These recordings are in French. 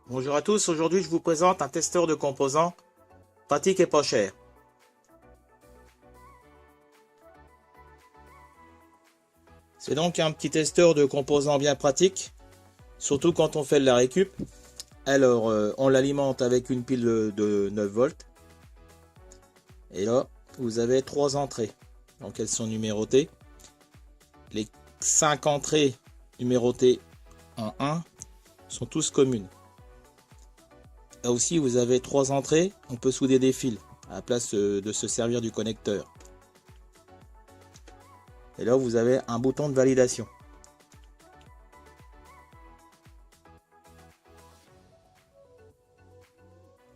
Bonjour à tous, aujourd'hui je vous présente un testeur de composants pratique et pas cher. C'est donc un petit testeur de composants bien pratique, surtout quand on fait de la récup. Alors on l'alimente avec une pile de 9 volts. Et là vous avez 3 entrées, donc elles sont numérotées. Les 5 entrées numérotées en 1 sont tous communes. Là aussi vous avez 3 entrées, on peut souder des fils à la place de se servir du connecteur. Et là vous avez un bouton de validation.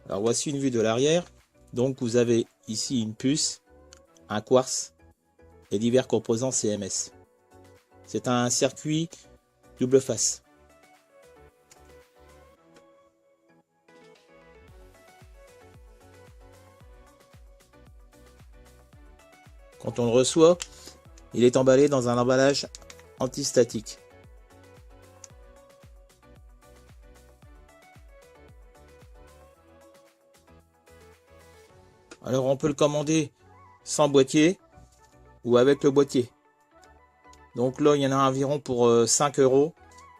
Alors voici une vue de l'arrière. Donc vous avez ici une puce, un quartz et divers composants CMS. C'est un circuit double face. Quand on le reçoit, il est emballé dans un emballage antistatique. Alors on peut le commander sans boîtier ou avec le boîtier. Donc là il y en a environ pour 5 €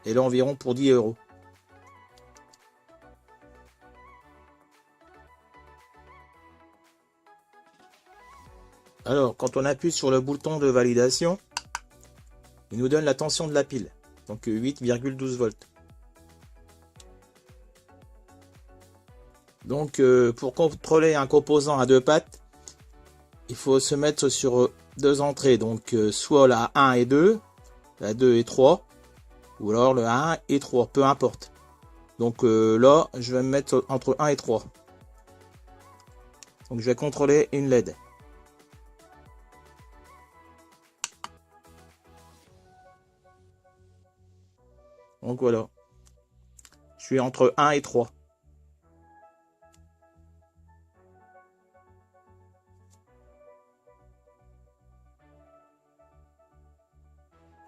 et là environ pour 10 €. Alors quand on appuie sur le bouton de validation, il nous donne la tension de la pile, donc 8,12 volts. Donc pour contrôler un composant à deux pattes, il faut se mettre sur deux entrées, donc soit la 1 et 2, la 2 et 3, ou alors le 1 et 3, peu importe. Donc là, je vais me mettre entre 1 et 3. Donc je vais contrôler une LED. Donc voilà, je suis entre 1 et 3.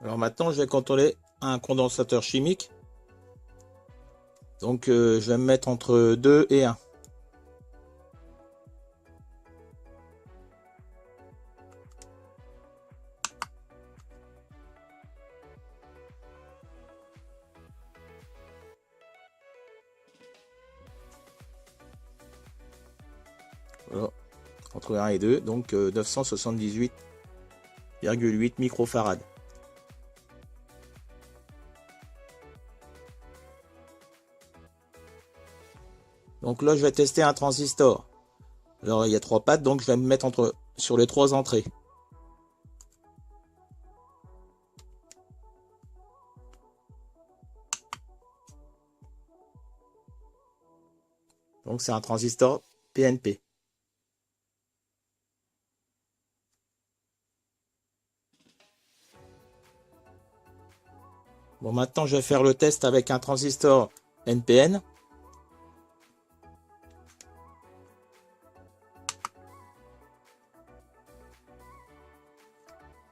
Alors maintenant, je vais contrôler un condensateur chimique. Donc je vais me mettre entre 2 et 1. Voilà, entre 1 et 2, donc 978,8 microfarads. Donc là, je vais tester un transistor. Alors, il y a 3 pattes, donc je vais me mettre sur les 3 entrées. Donc, c'est un transistor PNP. Bon, maintenant, je vais faire le test avec un transistor NPN.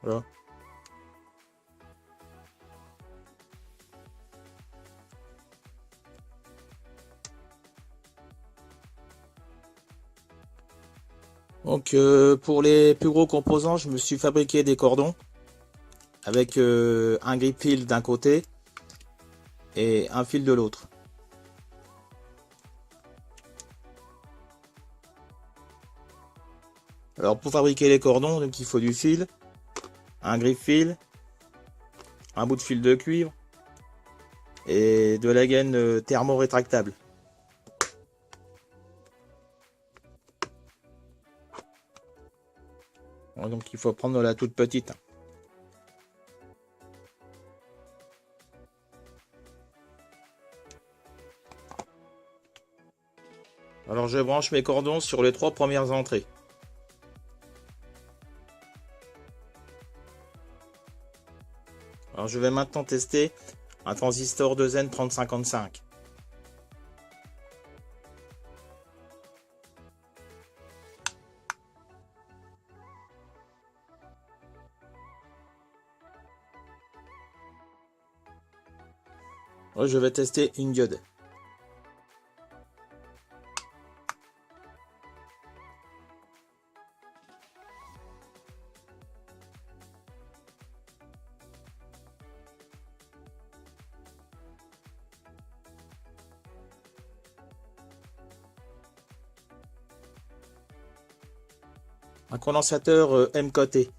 Voilà. Donc, pour les plus gros composants, je me suis fabriqué des cordons avec un grip fil d'un côté et un fil de l'autre. Alors, pour fabriquer les cordons, donc, il faut du fil, un grip fil, un bout de fil de cuivre et de la gaine thermo-rétractable. Donc il faut prendre la toute petite. Alors je branche mes cordons sur les 3 premières entrées. Alors je vais maintenant tester un transistor 2N3055. Là, je vais tester une diode. Un condensateur MKT.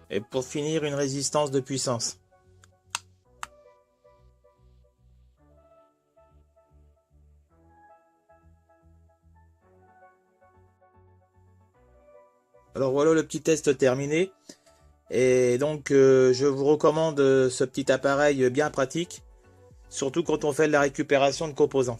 Et pour finir, une résistance de puissance. Alors voilà le petit test terminé. Et donc je vous recommande ce petit appareil bien pratique, surtout quand on fait de la récupération de composants.